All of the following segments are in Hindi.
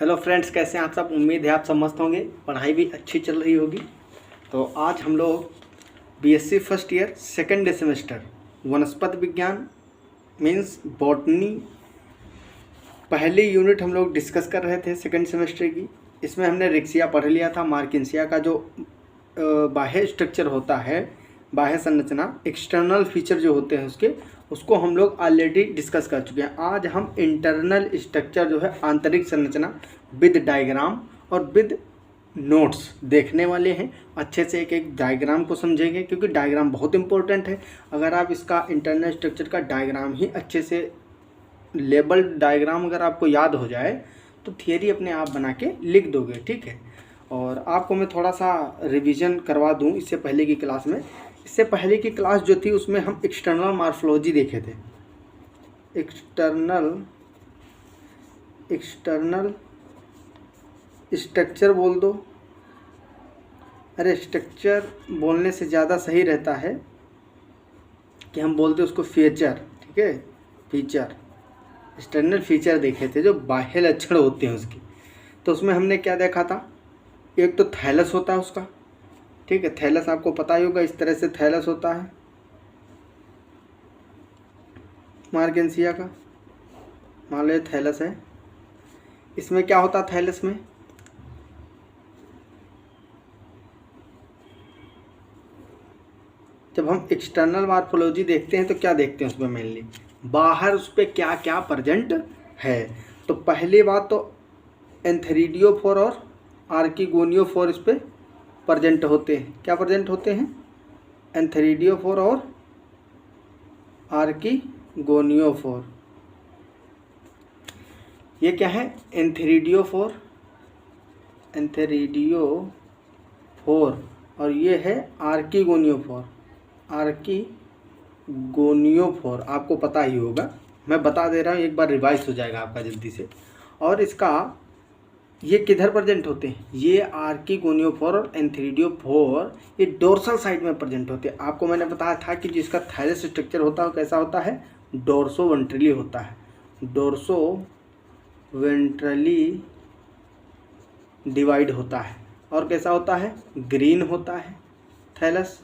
हेलो फ्रेंड्स, कैसे हैं आप सब। उम्मीद है आप सब मस्त होंगे, पढ़ाई भी अच्छी चल रही होगी। तो आज हम लोग BSc first year second semester वनस्पति विज्ञान मीन्स बॉटनी पहली यूनिट हम लोग डिस्कस कर रहे थे सेकेंड सेमेस्टर की। इसमें हमने रिक्सिया पढ़ लिया था। मार्किंसिया का जो बाह्य स्ट्रक्चर होता है, बाह्य संरचना, एक्सटर्नल फीचर जो होते हैं उसको हम लोग ऑलरेडी डिस्कस कर चुके हैं। आज हम इंटरनल स्ट्रक्चर जो है, आंतरिक संरचना विद डायग्राम और विद नोट्स देखने वाले हैं। अच्छे से एक एक डायग्राम को समझेंगे क्योंकि डायग्राम बहुत इंपॉर्टेंट है। अगर आप इसका इंटरनल स्ट्रक्चर का डायग्राम ही अच्छे से लेबल डायग्राम अगर आपको याद हो जाए तो थियरी अपने आप बना के लिख दोगे, ठीक है। और आपको मैं थोड़ा सा रिवीजन करवा दूं इससे पहले की क्लास में। इससे पहले की क्लास जो थी उसमें हम एक्सटर्नल मॉर्फोलॉजी देखे थे। एक्सटर्नल स्ट्रक्चर बोल दो, अरे स्ट्रक्चर बोलने से ज़्यादा सही रहता है कि हम बोलते उसको फीचर, ठीक है। फीचर, एक्सटर्नल फीचर देखे थे जो बाह्य लक्षण होते हैं उसके। तो उसमें हमने क्या देखा था, एक तो थैलस होता है उसका, ठीक है। थैलस आपको पता ही होगा, इस तरह से थैलस होता है मार्केंसिया का। मान लो थैलस है। इसमें क्या होता है थैलस में, जब हम एक्सटर्नल मॉर्फोलॉजी देखते हैं तो क्या देखते हैं उसमें मेनली बाहर उस पर क्या क्या प्रेजेंट है। तो पहली बात तो एंथेरिडियोफोर और आर्किगोनियोफोर इस पर प्रेजेंट होते हैं। क्या प्रेजेंट होते हैं, एंथेरिडियोफोर और आर्किगोनियोफोर। ये क्या है, एंथेरिडियोफोर और ये है आर्किगोनियोफोर। आपको पता ही होगा, मैं बता दे रहा हूँ, एक बार रिवाइज हो जाएगा आपका जल्दी से। और इसका ये किधर प्रेजेंट होते हैं, ये आर्किगोनियोफोर और एंथेरिडियोफोर ये डोर्सल साइड में प्रेजेंट होते हैं। आपको मैंने बताया था कि जिसका थायरस स्ट्रक्चर होता है कैसा होता है, डोर्सो वेंट्रली होता है। डोर्सो वेंट्रली डिवाइड होता है। और कैसा होता है, ग्रीन होता है थैलस।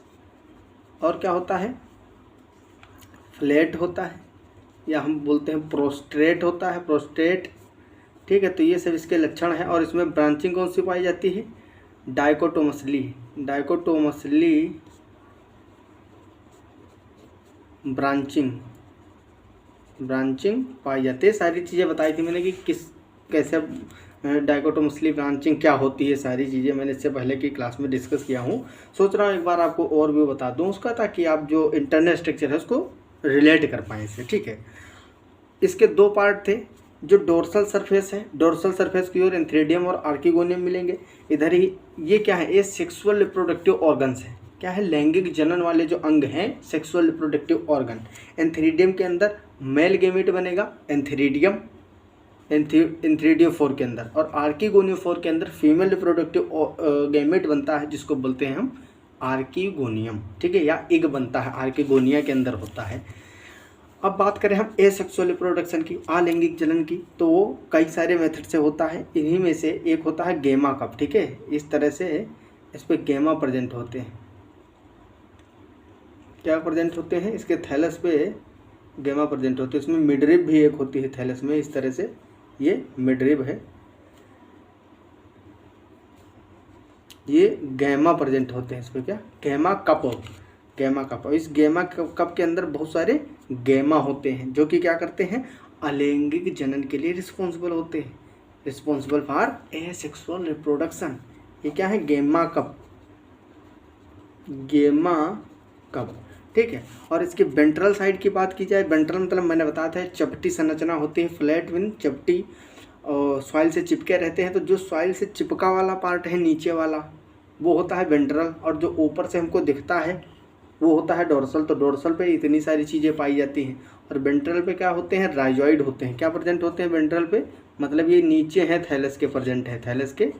और क्या होता है, फ्लैट होता है, या हम बोलते हैं प्रोस्ट्रेट होता है, प्रोस्ट्रेट, ठीक है। तो ये सब इसके लक्षण हैं। और इसमें ब्रांचिंग कौन सी पाई जाती है, डाइकोटोमसली ब्रांचिंग पाई जाती है। सारी चीज़ें बताई थी मैंने कि कैसे डाइकोटोमसली ब्रांचिंग क्या होती है, सारी चीज़ें मैंने इससे पहले की क्लास में डिस्कस किया हूँ। सोच रहा हूँ एक बार आपको और भी बता दूँ उसका, ताकि आप जो इंटरनल स्ट्रक्चर है उसको रिलेट कर पाएँ इससे, ठीक है। इसके दो पार्ट थे, जो डोर्सल सरफेस है, डोर्सल सरफेस की ओर एंथेरिडियम और आर्किगोनियम मिलेंगे। इधर ही ये क्या है, ये सेक्सुअल रिप्रोडक्टिव ऑर्गन्स है। क्या है, लैंगिक जनन वाले जो अंग हैं, सेक्सुअल रिप्रोडक्टिव ऑर्गन। एंथेरिडियम के अंदर मेल गैमेट बनेगा, एंथेरिडियोफोर के अंदर, और आर्किगोनियोफोर के अंदर फीमेल रिप्रोडक्टिव गैमेट बनता है, जिसको बोलते हैं हम आर्किगोनियम, ठीक है, या इग बनता है, आर्किगोनिया के अंदर होता है। अब बात करें हम एसेक्सुअल रिप्रोडक्शन की, अलैंगिक जनन की, तो वो कई सारे मेथड से होता है। इन्हीं में से एक होता है गेमा कप, ठीक है। इस तरह से इस पे गेमा प्रेजेंट होते हैं। क्या प्रेजेंट होते हैं, इसके थैलस पे गेमा प्रेजेंट होते हैं। इसमें मिडरिब भी एक होती है थैलस में, इस तरह से ये मिडरिब है, ये गैमा प्रेजेंट होते हैं। इस पे क्या, गेमा कप। और इस गेमा कप के अंदर बहुत सारे गेमा होते हैं जो कि क्या करते हैं, अलैंगिक जनन के लिए रिस्पॉन्सिबल होते हैं, रिस्पॉन्सिबल फॉर एसेक्सुअल रिप्रोडक्शन। ये क्या है, गेमा कप, ठीक है। और इसके वेंट्रल साइड की बात की जाए, वेंट्रल मतलब मैंने बताया था चपटी संरचना होती है, फ्लैट विन चपटी, और सॉइल से चिपके रहते हैं। तो जो सॉइल से चिपका वाला पार्ट है नीचे वाला, वो होता है वेंट्रल, और जो ऊपर से हमको दिखता है वो होता है डोर्सल। तो डोर्सल पे इतनी सारी चीज़ें पाई जाती हैं। और वेंट्रल पे क्या होते हैं, राइजॉइड होते हैं। क्या प्रेजेंट होते हैं वेंट्रल पे, मतलब ये नीचे हैं थैलस के, प्रेजेंट है थैलस के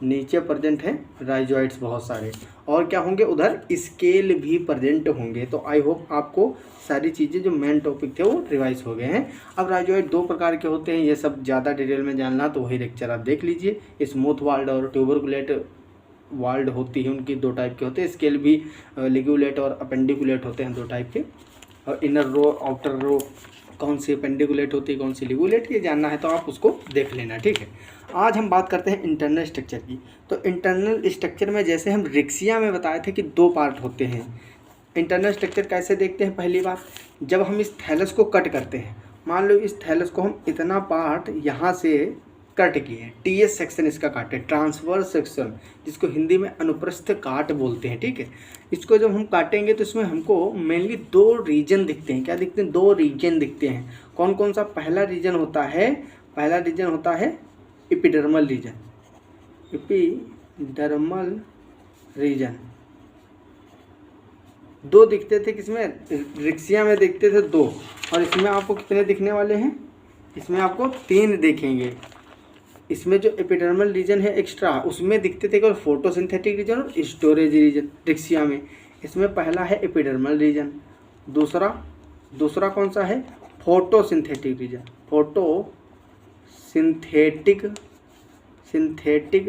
नीचे प्रेजेंट हैं राइजोइड्स बहुत सारे, और क्या होंगे उधर स्केल भी प्रेजेंट होंगे। तो आई होप आपको सारी चीज़ें जो मेन टॉपिक थे वो रिवाइज हो गए हैं। अब राइजोइड 2 प्रकार के होते हैं, ये सब ज़्यादा डिटेल में जानना तो वही लेक्चर आप देख लीजिए। स्मूथ वाल्ड और ट्यूबरकुलेट वाल्ड होती है, उनकी 2 टाइप के होते हैं। स्केल भी लिग्यूलेट और अपेंडिकुलेट होते हैं 2 टाइप के। और इनर रो आउटर रो कौन सी अपेंडिकुलेट होती है कौन सी लिग्यूलेट, ये जानना है तो आप उसको देख लेना, ठीक है। आज हम बात करते हैं इंटरनल स्ट्रक्चर की। तो इंटरनल स्ट्रक्चर में जैसे हम रिक्सिया में बताए थे कि 2 पार्ट होते हैं। इंटरनल स्ट्रक्चर कैसे देखते हैं, पहली बात जब हम इस थैलस को कट करते हैं, मान लो इस थैलस को हम इतना पार्ट यहाँ से कट किए, टीएस सेक्शन इसका काटे, ट्रांसवर्स सेक्शन जिसको हिंदी में अनुप्रस्थ काट बोलते हैं, ठीक है। इसको जब हम काटेंगे तो इसमें हमको मेनली 2 रीजन दिखते हैं। क्या दिखते हैं? 2 रीजन दिखते हैं। कौन कौन सा? पहला रीजन होता है एपिडर्मल रीजन। एपिडर्मल रीजन 2 दिखते थे, किसमें? रिक्सिया में दिखते थे 2, और इसमें आपको कितने दिखने वाले हैं? इसमें आपको 3 देखेंगे। इसमें जो एपिडर्मल रीजन है एक्स्ट्रा, उसमें दिखते थे केवल फोटोसिंथेटिक रीजन और स्टोरेज रीजन रिक्सिया में। इसमें पहला है एपिडर्मल रीजन, दूसरा कौन सा है? Photosynthetic region. Synthetic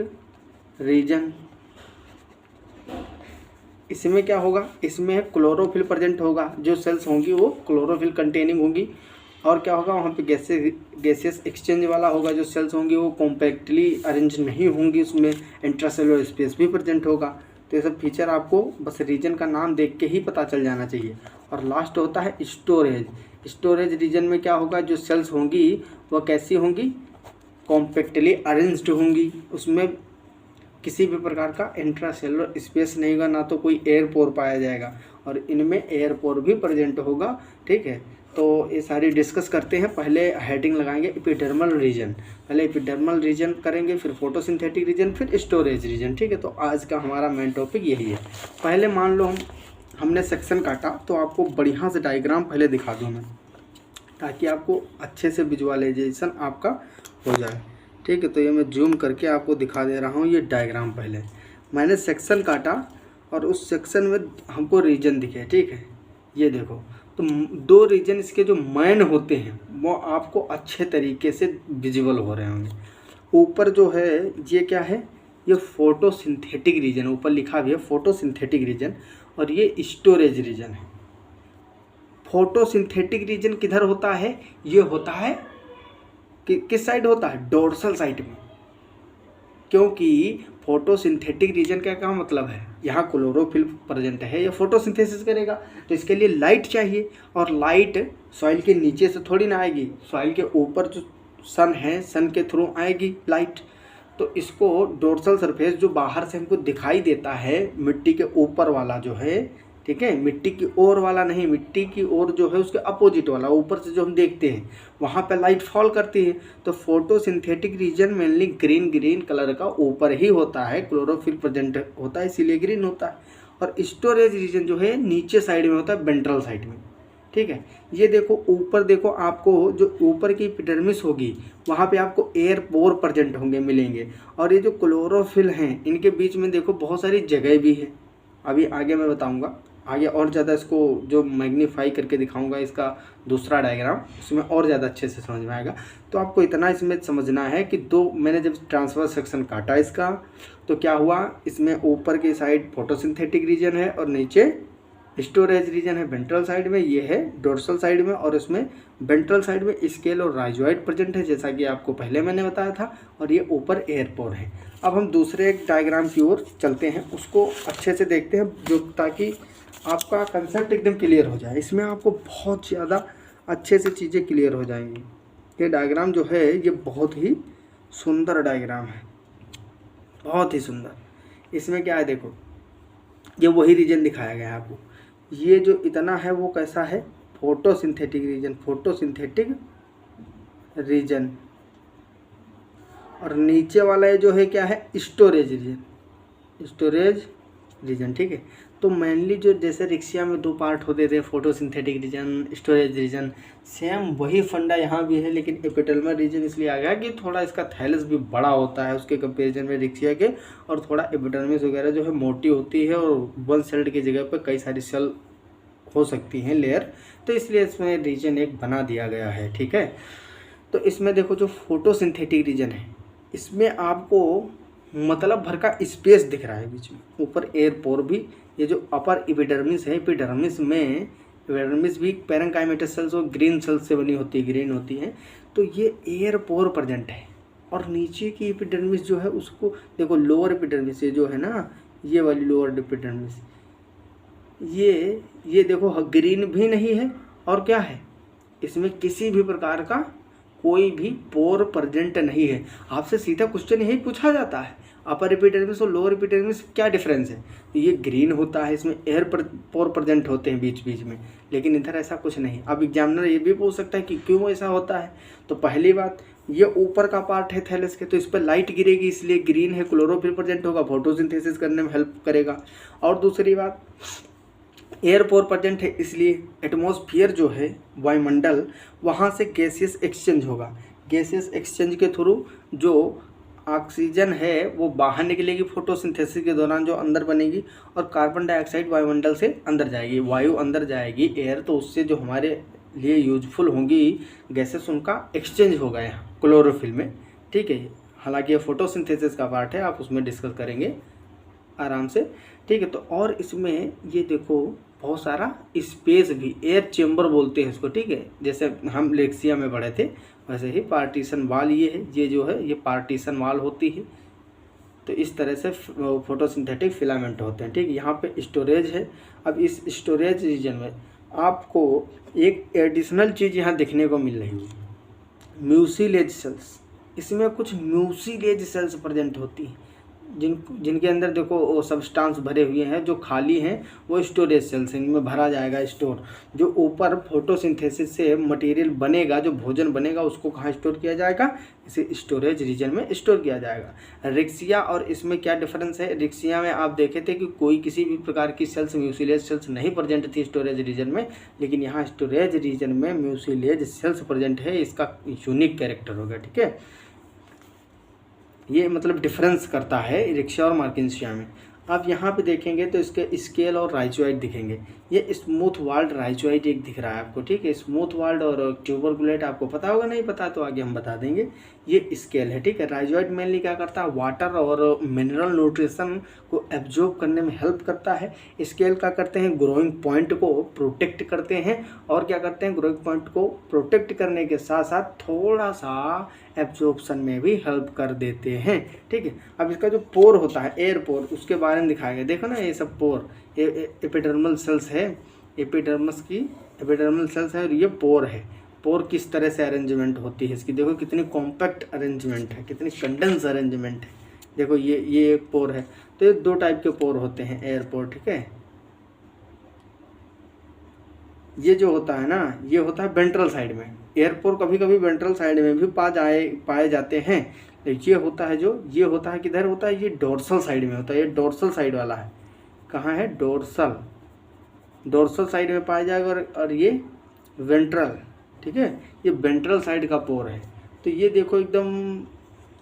region. इसमें क्या होगा? इसमें क्लोरोफिल प्रेजेंट होगा, जो सेल्स होंगी वो क्लोरोफिल कंटेनिंग होंगी। और क्या होगा? वहाँ पे गैसियस एक्सचेंज वाला होगा, जो सेल्स होंगी वो कॉम्पैक्टली अरेंज नहीं होंगी, उसमें इंट्रासेलुलर स्पेस भी प्रेजेंट होगा। तो ये सब फीचर आपको बस रीजन का नाम देख के ही पता चल जाना चाहिए। और लास्ट होता है स्टोरेज रीजन में क्या होगा? जो सेल्स होंगी वह कैसी होंगी? कॉम्पैक्टली अरेंज्ड होंगी, उसमें किसी भी प्रकार का इंट्रासेलुलर स्पेस नहीं होगा, ना तो कोई एयर पोर पाया जाएगा, और इनमें एयर पोर भी प्रेजेंट होगा, ठीक है। तो ये सारी डिस्कस करते हैं। पहले हेडिंग लगाएंगे एपिडर्मल रीजन, पहले एपिडर्मल रीजन करेंगे, फिर फोटोसिंथेटिक रीजन, फिर स्टोरेज रीजन, ठीक है। तो आज का हमारा मेन टॉपिक यही है। पहले मान लो हमने सेक्शन काटा, तो आपको बढ़िया से डायग्राम पहले दिखा दूँ मैं, ताकि आपको अच्छे से विजुअलाइजेशन आपका हो जाए, ठीक है। तो ये मैं जूम करके आपको दिखा दे रहा हूँ। ये डायग्राम पहले मैंने सेक्शन काटा और उस सेक्शन में हमको रीजन दिखे, ठीक है। ये देखो, तो 2 रीजन इसके जो मेन होते हैं वो आपको अच्छे तरीके से विजुअल हो रहे होंगे। ऊपर जो है ये क्या है? ये फोटोसिंथेटिक रीजन, ऊपर लिखा भी है फोटोसिंथेटिक रीजन, और ये स्टोरेज रीजन है। फोटोसिंथेटिक रीजन किधर होता है? ये होता है किस साइड होता है? डोर्सल साइड में। क्योंकि फोटोसिंथेटिक रीजन का मतलब है यहाँ क्लोरोफिल प्रेजेंट है, या फोटोसिंथेसिस करेगा, तो इसके लिए लाइट चाहिए, और लाइट सॉइल के नीचे से थोड़ी ना आएगी, सॉइल के ऊपर जो सन है, सन के थ्रू आएगी लाइट। तो इसको डोर्सल सरफेस जो बाहर से हमको दिखाई देता है, मिट्टी के ऊपर वाला जो है, ठीक है, मिट्टी की ओर वाला नहीं, मिट्टी की ओर जो है उसके अपोजिट वाला, ऊपर से जो हम देखते हैं वहाँ पे लाइट फॉल करती है। तो photosynthetic region mainly green colour का ऊपर ही होता है, क्लोरोफिल प्रेजेंट होता है इसीलिए ग्रीन होता है। और स्टोरेज रीजन जो है नीचे साइड में होता है, वेंट्रल साइड में, ठीक है। ये देखो ऊपर देखो, आपको जो ऊपर की एपिडर्मिस होगी वहाँ पे आपको एयर पोर प्रेजेंट होंगे, मिलेंगे। और ये जो क्लोरोफिल हैं इनके बीच में देखो बहुत सारी जगह भी है, अभी आगे मैं बताऊँगा, आगे और ज़्यादा इसको जो मैग्नीफाई करके दिखाऊंगा इसका दूसरा डायग्राम, उसमें और ज़्यादा अच्छे से समझ में आएगा। तो आपको इतना इसमें समझना है कि मैंने जब ट्रांसफर सेक्शन काटा इसका, तो क्या हुआ? इसमें ऊपर की साइड फोटोसिंथेटिक रीजन है और नीचे स्टोरेज रीजन है वेंट्रल साइड में, ये है डोर्सल साइड में, और इसमें वेंट्रल साइड में स्केल और राइजोइड प्रेजेंट है, जैसा कि आपको पहले मैंने बताया था, और ये ऊपर एयरपोर है। अब हम दूसरे एक डायग्राम की ओर चलते हैं, उसको अच्छे से देखते हैं, जो ताकि आपका कंसेप्ट एकदम क्लियर हो जाए। इसमें आपको बहुत ज़्यादा अच्छे से चीज़ें क्लियर हो जाएंगी। ये डायग्राम जो है ये बहुत ही सुंदर डायग्राम है, बहुत ही सुंदर। इसमें क्या है देखो, ये वही रीजन दिखाया गया है आपको। ये जो इतना है वो कैसा है? Photosynthetic region. और नीचे वाला ये जो है क्या है? स्टोरेज रीजन, ठीक है। तो मेनली जो जैसे रिक्शिया में दो पार्ट होते थे, photosynthetic region, storage region, same वही फंडा यहाँ भी है, लेकिन एपिडर्मल रीजन इसलिए आ गया कि थोड़ा इसका थैलस भी बड़ा होता है उसके कंपैरिजन में रिक्शिया के, और थोड़ा एपिडर्मिस वगैरह जो है मोटी होती है और वन सेल्ड की जगह पर कई सारी सेल हो सकती हैं लेयर, तो इसलिए इसमें रीजन एक बना दिया गया है। ठीक है, तो इसमें देखो जो फोटोसिंथेटिक रीजन है इसमें आपको मतलब भर का स्पेस दिख रहा है बीच में, ऊपर एयर पोर भी, ये जो अपर एपिडर्मिस है, एपिडर्मिस भी पैरेंकाइमेटस सेल्स और ग्रीन सेल्स से बनी होती है, ग्रीन होती है, तो ये एयर पोर प्रेजेंट है। और नीचे की एपिडर्मिस जो है उसको देखो, लोअर एपिडर्मिस ये जो है ना, ये वाली लोअर एपिडर्मिस, ये देखो ग्रीन भी नहीं है, और क्या है इसमें किसी भी प्रकार का कोई भी पोर प्रेजेंट नहीं है। आपसे सीधा क्वेश्चन यही पूछा जाता है, अपर एपिडर्मिस और लोअर एपिडर्मिस क्या डिफरेंस है, तो ये ग्रीन होता है, इसमें एयर पोर प्रेजेंट होते हैं बीच बीच में, लेकिन इधर ऐसा कुछ नहीं। अब एग्जामिनर ये भी पूछ सकता है कि क्यों ऐसा होता है, तो पहली बात ये ऊपर का पार्ट है थैलस के, तो इस पर लाइट गिरेगी इसलिए ग्रीन है, क्लोरोफिल प्रेजेंट होगा, फोटोसिंथेसिस करने में हेल्प करेगा। और दूसरी बात एयर पोर प्रेजेंट है इसलिए एटमॉस्फेयर जो है वायुमंडल, वहाँ से गैसियस एक्सचेंज होगा, गैसियस एक्सचेंज के थ्रू जो ऑक्सीजन है वो बाहर निकलेगी फोटोसिंथेसिस के दौरान जो अंदर बनेगी, और कार्बन डाइऑक्साइड वायुमंडल से अंदर जाएगी, वायु अंदर जाएगी एयर, तो उससे जो हमारे लिए यूजफुल होंगी गैसेस उनका एक्सचेंज होगा यहाँ क्लोरोफिल में। ठीक है, हालांकि ये फोटोसिंथेसिस का पार्ट है, आप उसमें डिस्कस करेंगे आराम से। ठीक है, तो और इसमें ये देखो बहुत सारा स्पेस भी, एयर चेम्बर बोलते हैं इसको। ठीक है, जैसे हम लेक्सिया में पढ़े थे वैसे ही पार्टीशन वाल ये है, ये जो है ये पार्टीशन वाल होती है, तो इस तरह से फोटोसिंथेटिक फिलामेंट होते हैं। ठीक है, यहाँ पे स्टोरेज है। अब इस स्टोरेज रीजन में आपको एक एडिशनल चीज़ यहाँ देखने को मिल रही है, म्यूसिलेज सेल्स। इसमें कुछ म्यूसिलेज सेल्स प्रेजेंट होती हैं जिनके अंदर देखो वो सब्सटेंस भरे हुए हैं, जो खाली हैं वो स्टोरेज सेल्स हैं, इनमें भरा जाएगा स्टोर। जो ऊपर फोटोसिंथेसिस से मटेरियल बनेगा, जो भोजन बनेगा, उसको कहाँ स्टोर किया जाएगा, इसे स्टोरेज रीजन में स्टोर किया जाएगा। रिक्शिया और इसमें क्या डिफरेंस है, रिक्शिया में आप देखे थे कि कोई किसी भी प्रकार की सेल्स म्यूसिलेज सेल्स नहीं प्रेजेंट थी स्टोरेज रीजन में, लेकिन यहाँ स्टोरेज रीजन में म्यूसिलेज सेल्स प्रेजेंट है, इसका यूनिक कैरेक्टर होगा। ठीक है, ये मतलब डिफरेंस करता है रिक्शा और मार्किंसिया में। आप यहाँ पे देखेंगे तो इसके स्केल और राइजोइड दिखेंगे। ये स्मूथ वाल्ड राइजोइड एक दिख रहा है आपको। ठीक है, स्मूथ वाल्ड और ट्यूबरकुलेट आपको पता होगा, नहीं पता तो आगे हम बता देंगे। ये स्केल है। ठीक है, राइजोइड मेनली क्या करता है, वाटर और मिनरल न्यूट्रिशन को एब्जॉर्ब करने में हेल्प करता है। स्केल क्या करते हैं, ग्रोइंग पॉइंट को प्रोटेक्ट करते हैं, और क्या करते हैं, ग्रोइंग पॉइंट को प्रोटेक्ट करने के साथ साथ थोड़ा सा एब्जॉर्प्शन में भी हेल्प कर देते हैं। ठीक है, अब इसका जो पोर होता है, एयर पोर, उसके बारे में दिखाया गया। देखो ना, ये सब पोर एपिडर्मल सेल्स है, एपिडर्मस की एपिडर्मल सेल्स है, और ये पोर है। पोर किस तरह से अरेंजमेंट होती है इसकी, देखो कितनी कॉम्पैक्ट अरेंजमेंट है, कितनी कंडेंस अरेंजमेंट है। देखो ये एक पोर है। तो ये दो टाइप के पोर होते हैं, एयर पोर। ठीक है, ये जो होता है ना, ये होता है वेंट्रल साइड में। एयर पोर कभी कभी वेंट्रल साइड में भी पाए जाते हैं। ये होता है ये होता है किधर होता है, ये डोर्सल साइड में होता है। ये डोर्सल साइड वाला है, कहाँ है, डोर्सल साइड में पाया जाएगा, और ये वेंट्रल। ठीक है, ये वेंट्रल साइड का पोर है। तो ये देखो एकदम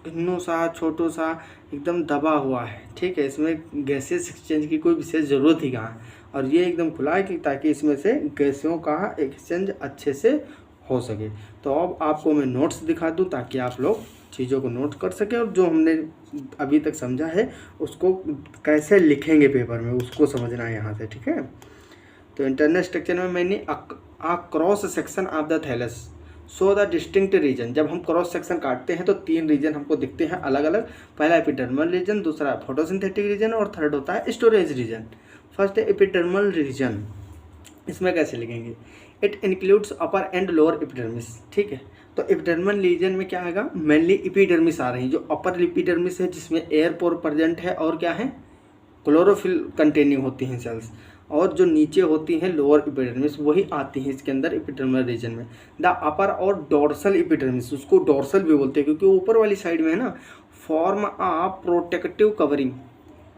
इन्नो सा छोटो सा एकदम दबा हुआ है। ठीक है, इसमें गैसेस एक्सचेंज की कोई विशेष ज़रूरत ही कहाँ है, और ये एकदम खुला है कि ताकि इसमें से गैसों का एक्सचेंज अच्छे से हो सके। तो अब आपको मैं नोट्स दिखा दूं ताकि आप लोग चीज़ों को नोट कर सकें, और जो हमने अभी तक समझा है उसको कैसे लिखेंगे पेपर में, उसको समझना है यहाँ से। ठीक है, तो इंटरनल स्ट्रक्चर में मैंने cross section of the thallus so the distinct region. जब हम क्रॉस सेक्शन काटते हैं तो 3 रीजन हमको दिखते हैं अलग अलग। पहला एपिडर्मल रीजन, दूसरा फोटोसिंथेटिक रीजन, और थर्ड होता है स्टोरेज रीजन। फर्स्ट है एपिडर्मल रीजन। इसमें कैसे लिखेंगे, it includes upper and lower epidermis. ठीक है, तो एपिडर्मल रीजन में क्या आएगा, मेनली एपिडर्मिस आ रही है। जो अपर एपिडर्मिस है जिसमें एयर पोर प्रेजेंट है, और क्या है, क्लोरोफिल कंटेनिंग होती हैं सेल्स, और जो नीचे होती हैं लोअर एपिडर्मिस, वही आती हैं इसके अंदर एपिडर्मल रीजन में। द अपर और डोर्सल एपिडर्मिस, उसको डोर्सल भी बोलते हैं क्योंकि ऊपर वाली साइड में है ना, form a protective covering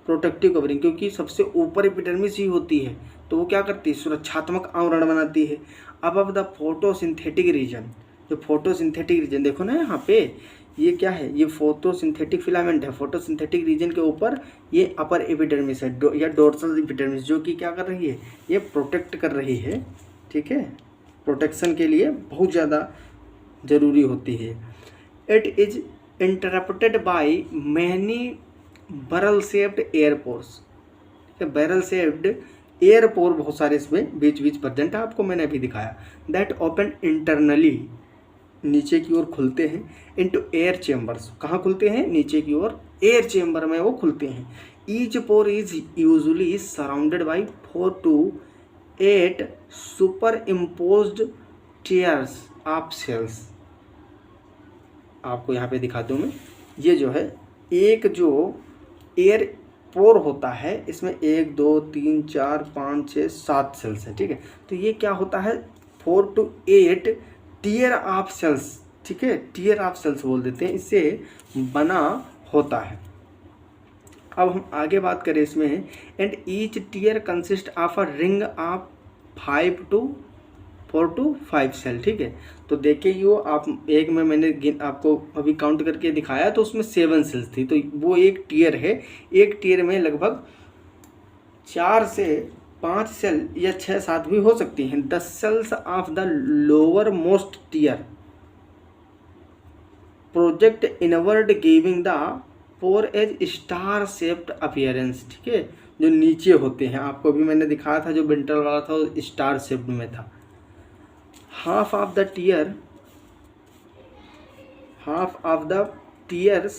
protective covering, क्योंकि सबसे ऊपर एपिडर्मिस ही होती है, तो वो क्या करती है, सुरक्षात्मक आवरण बनाती है। अब द फोटोसिंथेटिक रीजन, जो फोटोसिंथेटिक रीजन देखो ना यहाँ पे, ये क्या है, ये फोटोसिंथेटिक फिलामेंट है। फोटोसिंथेटिक रीजन के ऊपर ये अपर एपिडर्मिस है या डोर्सल एपिडर्मिस, जो कि क्या कर रही है, ये प्रोटेक्ट कर रही है। ठीक है, प्रोटेक्शन के लिए बहुत ज़्यादा ज़रूरी होती है। It is interrupted by many barrel shaped airpores, barrel shaped airpore बहुत सारे इसमें बीच बीच प्रेजेंट है, आपको मैंने अभी दिखाया। दैट ओपन इंटरनली, नीचे की ओर खुलते हैं, इनटू एयर चेम्बर्स, कहाँ खुलते हैं, नीचे की ओर एयर चेम्बर में वो खुलते हैं। Each pore is usually surrounded by 4 to 8 superimposed tiers of cells. आपको यहाँ पे दिखाता हूँ मैं, ये जो है एक जो एयर पोर होता है, इसमें 1 2 3 4 5 6 7 सेल्स है। ठीक है, तो ये क्या होता है, 4 to 8 टियर ऑफ सेल्स, ठीक है, टियर ऑफ सेल्स बोल देते हैं, इससे बना होता है। अब हम आगे बात करें इसमें, and each tier consist of a ring of 4 to 5 cell. ठीक है, तो देखिए यो आप एक में मैंने आपको अभी काउंट करके दिखाया, तो उसमें 7 सेल्स थी, तो वो एक टियर है। एक टियर में लगभग 4 से 5 सेल या 6 7 भी हो सकती हैं। 10 cells of the lowermost tier project inward giving the pore as star shaped appearance. ठीक है, जो नीचे होते हैं, आपको भी मैंने दिखाया था, जो वेंट्रल वाला था वो स्टार शेप्ड में था। half of the tears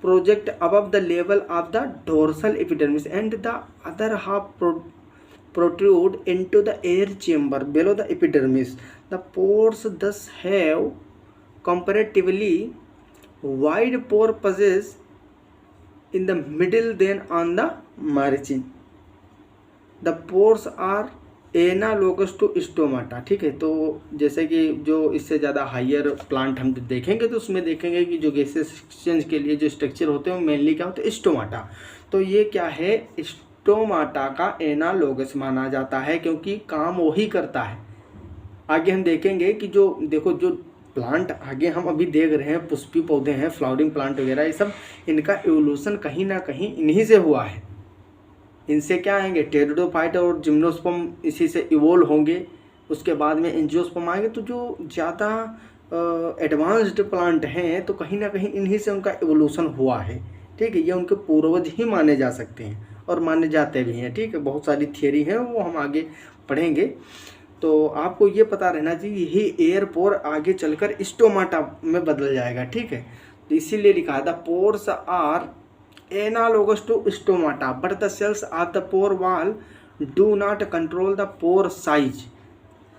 project above the level of the dorsal epidermis and the other half protrude into the air chamber below the epidermis. The pores thus have comparatively wide pore passages in the middle than on the margin. The pores are analogous to stomata. ठीक है, तो जैसे कि जो इससे ज़्यादा हायर प्लांट हम देखेंगे, तो उसमें देखेंगे कि जो गैसेस एक्सचेंज के लिए जो स्ट्रक्चर होते हैं वो मेनली क्या होते हैं, स्टोमाटा। तो ये क्या है, स्टोमाटा का एनालोगस माना जाता है, क्योंकि काम वही करता है। आगे हम देखेंगे कि जो देखो, जो प्लांट आगे हम अभी देख रहे हैं, पुष्पी पौधे हैं, फ्लावरिंग प्लांट वगैरह, ये सब इनका एवोल्यूशन कहीं ना कहीं इन्हीं से हुआ है। इनसे क्या आएंगे, टेरिडोफाइट और जिम्नोस्पर्म इसी से इवोल्व होंगे, उसके बाद में एंजियोस्पर्म आएंगे। तो जो ज़्यादा एडवांस्ड प्लांट हैं, तो कहीं ना कहीं इन्हीं से उनका एवोल्यूशन हुआ है। ठीक है, ये उनके पूर्वज ही माने जा सकते हैं और माने जाते भी हैं। ठीक है, बहुत सारी थियरी हैं, वो हम आगे पढ़ेंगे। तो आपको ये पता रहना चाहिए, यही एयर पोर आगे चलकर स्टोमाटा में बदल जाएगा। ठीक है, तो इसीलिए लिखा था pores are analogous to stomata but the cells of the pore wall do not control the pore size।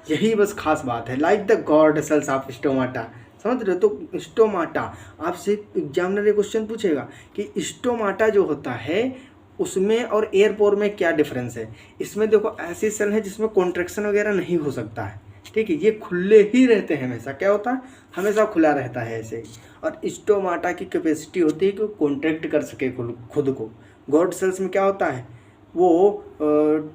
यही बस खास बात है, like the guard cells of stomata। समझ रहे हो, तो स्टोमाटा आपसे एग्जामिनर क्वेश्चन पूछेगा कि स्टोमाटा जो होता है उसमें और एयर पोर में क्या डिफरेंस है। इसमें देखो ऐसी सेल है जिसमें कॉन्ट्रैक्शन वगैरह नहीं हो सकता है। ठीक है, ये खुले ही रहते हैं हमेशा। क्या होता है, हमेशा खुला रहता है ऐसे ही। और स्टोमाटा की कैपेसिटी होती है कि वो कॉन्ट्रैक्ट कर सके खुद को। गॉड सेल्स में क्या होता है, वो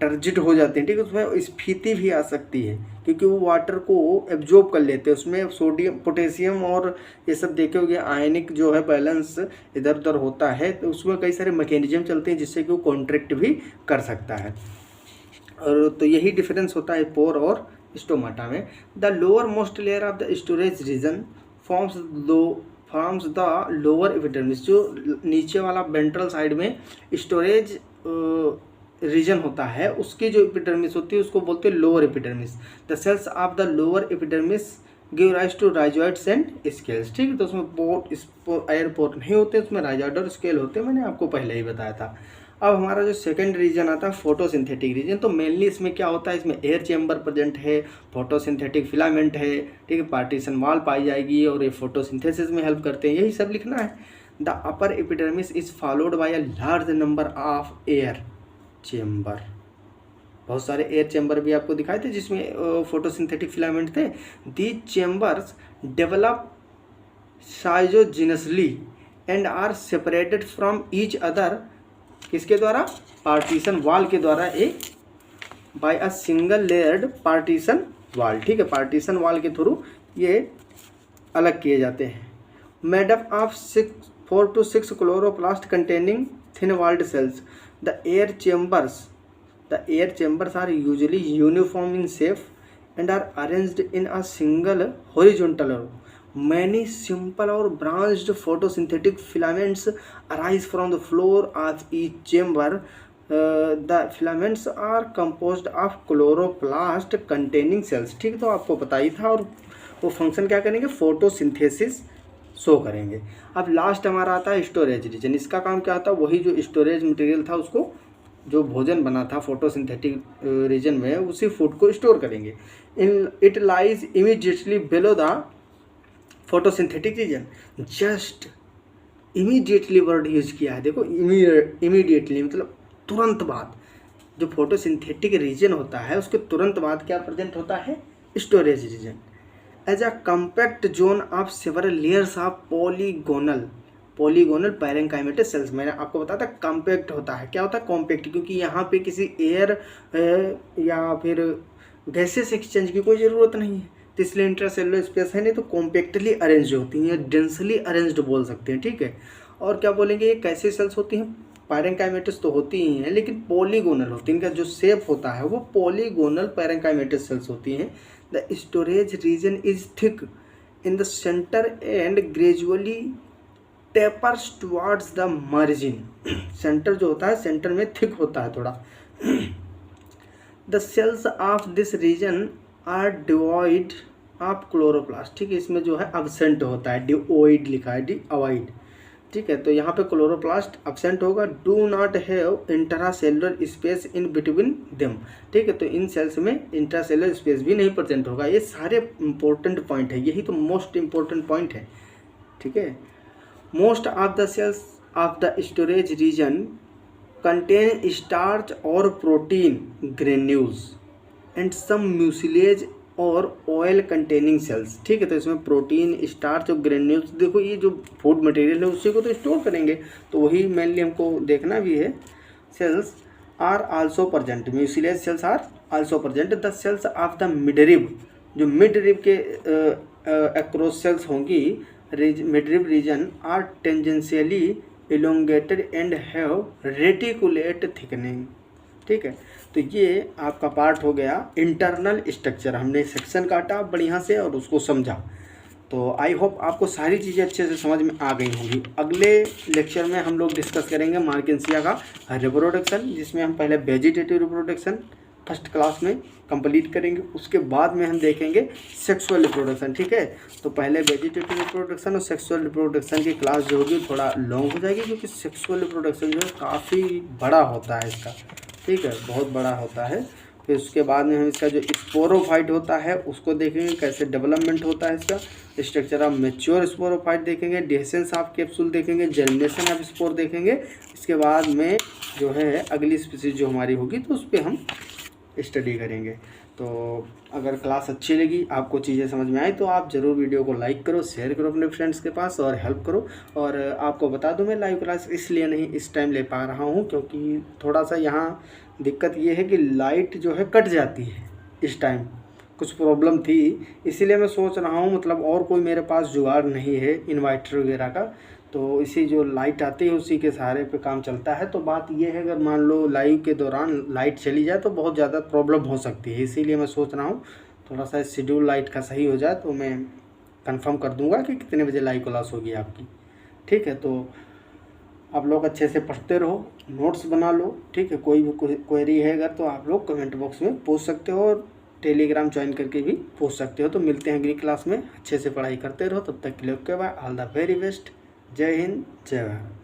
टर्जिड हो जाते हैं। ठीक है, उसमें स्फीति भी आ सकती है, क्योंकि वो वाटर को एब्जॉर्ब कर लेते हैं। उसमें सोडियम पोटेशियम और ये सब देखे होंगे, आयनिक जो है बैलेंस इधर उधर होता है, तो उसमें कई सारे मैकेनिज्म चलते हैं जिससे कि वो कॉन्ट्रैक्ट भी कर सकता है। और तो यही डिफरेंस होता है पोर और स्टोमाटा में। The lowermost layer of the storage region forms the lower epidermis. जो नीचे वाला वेंट्रल साइड में स्टोरेज रीजन होता है, उसकी जो एपिडर्मिस होती है उसको बोलते हैं lower epidermis. The cells of the lower epidermis give rise to rhizoids and scales. ठीक है, तो उसमें पोर एयर पोर नहीं होते, उसमें राइजॉइड और स्केल होते हैं, मैंने आपको पहले ही बताया था। अब हमारा जो सेकंड रीजन आता है फोटोसिंथेटिक रीजन, तो मेनली इसमें क्या होता है, इसमें एयर चेम्बर प्रेजेंट है, फोटोसिंथेटिक फिलामेंट है। ठीक है, पार्टीशन वॉल पाई जाएगी और ये फोटोसिंथेसिस में हेल्प करते हैं, यही सब लिखना है। The upper epidermis is followed by a large number of air chamber. बहुत सारे एयर चेम्बर भी आपको दिखाए थे जिसमें फोटोसिंथेटिक फिलामेंट थे। These chambers develop schizogenously and are separated from each other किसके द्वारा? पार्टीशन वाल के द्वारा, एक by a single layered partition wall. ठीक है, पार्टीशन वाल के थ्रू ये अलग किए जाते हैं। Made up of 4 to 6 chloroplast containing thin walled cells. The air chambers are usually uniform in shape and are arranged in a single horizontal row. Many simple or branched photosynthetic filaments arise from the floor of each chamber. The filaments are composed of chloroplast containing cells. ठीक, तो आपको पता ही था। और वो फंक्शन क्या करेंगे? फोटोसिंथेसिस शो करेंगे। अब लास्ट हमारा आता है स्टोरेज रीजन। इसका काम क्या होता है? वही जो स्टोरेज मटेरियल था उसको, जो भोजन बना था फोटोसिंथेटिक रीजन में, उसी फूड को स्टोर करेंगे। It lies immediately below the photosynthetic region. Just immediately word use किया है, देखो, इमीडिएटली मतलब तुरंत बाद। जो फोटोसिंथेटिक रीजन होता है उसके तुरंत बाद क्या प्रेजेंट होता है? Storage region. As a compact zone of several layers of polygonal parenchymatous cells. मैंने आपको बताया था कॉम्पैक्ट होता है। क्या होता है? कॉम्पैक्ट, क्योंकि यहाँ पे किसी एयर या फिर गैसेस एक्सचेंज की कोई ज़रूरत नहीं है, तो इसलिए इंट्रासेलुलर स्पेस है नहीं, तो कॉम्पैक्टली अरेंज होती हैं, डेंसली अरेंज्ड बोल सकते हैं। ठीक है, और क्या बोलेंगे? ये कैसे सेल्स होती हैं? पैरेंकाइमेटस तो होती ही हैं, लेकिन पॉलीगोनल होती हैं। इनका जो शेप होता है वो पॉलीगोनल पैरेंकाइमेटस सेल्स होती हैं। The storage region is thick in the centre and gradually tapers towards the margin. Centre जो होता है, सेंटर में थिक होता है थोड़ा। The cells of this region are devoid of chloroplast. ठीक है, इसमें जो है अब्सेंट होता है, डिवॉइड लिखा है, डिवॉइड। ठीक है, तो यहाँ पे क्लोरोप्लास्ट अब्सेंट होगा। Do not have intracellular space in between them. ठीक है, तो इन सेल्स में इंट्रासेलुलर स्पेस भी नहीं प्रेजेंट होगा। ये सारे इंपॉर्टेंट पॉइंट है, यही तो मोस्ट इंपॉर्टेंट पॉइंट है। ठीक है, most of the cells of the storage region contain starch or protein granules and some mucilage और oil containing cells। ठीक है, तो इसमें प्रोटीन, स्टार्च और ग्रेन्यूल्स, देखो ये जो फूड मटेरियल है उसी को तो स्टोर करेंगे, तो वही मेनली हमको देखना भी है। Cells are also present, mucilage cells are also present. The cells of the midrib, जो मिडरिब के एक्रोस सेल्स होंगी, midrib region are tangentially elongated and have reticulate thickening. ठीक है, तो ये आपका पार्ट हो गया इंटरनल स्ट्रक्चर। हमने सेक्शन काटा बढ़िया से और उसको समझा। तो आई होप आपको सारी चीज़ें अच्छे से समझ में आ गई होंगी। अगले लेक्चर में हम लोग डिस्कस करेंगे मार्केंसिया का रिप्रोडक्शन, जिसमें हम पहले वेजिटेटिव रिप्रोडक्शन फर्स्ट क्लास में कंप्लीट करेंगे, उसके बाद में हम देखेंगे सेक्सुअल रिप्रोडक्शन। ठीक है, तो पहले वेजिटेटिव रिप्रोडक्शन और सेक्सुअल रिप्रोडक्शन की क्लास जो होगी थोड़ा लॉन्ग हो जाएगी, क्योंकि सेक्सुअल रिप्रोडक्शन जो है काफ़ी बड़ा होता है इसका। ठीक है, बहुत बड़ा होता है। फिर उसके बाद में हम इसका जो स्पोरोफाइट होता है उसको देखेंगे, कैसे डेवलपमेंट होता है इसका, स्ट्रक्चर ऑफ मैच्योर स्पोरोफाइट देखेंगे, डिसेंस ऑफ कैप्सूल देखेंगे, जर्मिनेशन ऑफ स्पोर देखेंगे। इसके बाद में जो है अगली स्पीसीज जो हमारी होगी तो उस पर हम स्टडी करेंगे। तो अगर क्लास अच्छी लगी, आपको चीज़ें समझ में आई, तो आप ज़रूर वीडियो को लाइक करो, शेयर करो अपने फ्रेंड्स के पास और हेल्प करो। और आपको बता दूं, मैं लाइव क्लास इसलिए नहीं इस टाइम ले पा रहा हूं, क्योंकि थोड़ा सा यहाँ दिक्कत ये है कि लाइट जो है कट जाती है। इस टाइम कुछ प्रॉब्लम थी, इसीलिए मैं सोच रहा हूँ, मतलब और कोई मेरे पास जुगाड़ नहीं है इन्वर्टर वगैरह का, तो इसी जो लाइट आती है उसी के सहारे पे काम चलता है। तो बात ये है, अगर मान लो लाइव के दौरान लाइट चली जाए तो बहुत ज़्यादा प्रॉब्लम हो सकती है। इसीलिए मैं सोच रहा हूँ थोड़ा सा शेड्यूल लाइट का सही हो जाए तो मैं कंफर्म कर दूंगा कि कितने बजे लाइव क्लास होगी आपकी। ठीक है, तो आप लोग अच्छे से पढ़ते रहो, नोट्स बना लो। ठीक है, कोई भी क्वेरी है अगर तो आप लोग कमेंट बॉक्स में पूछ सकते हो और टेलीग्राम ज्वाइन करके भी पूछ सकते हो। तो मिलते हैं अगली क्लास में, अच्छे से पढ़ाई करते रहो। तब तक के लिए okay bye, all the very best. जय हिंद, जय भारत।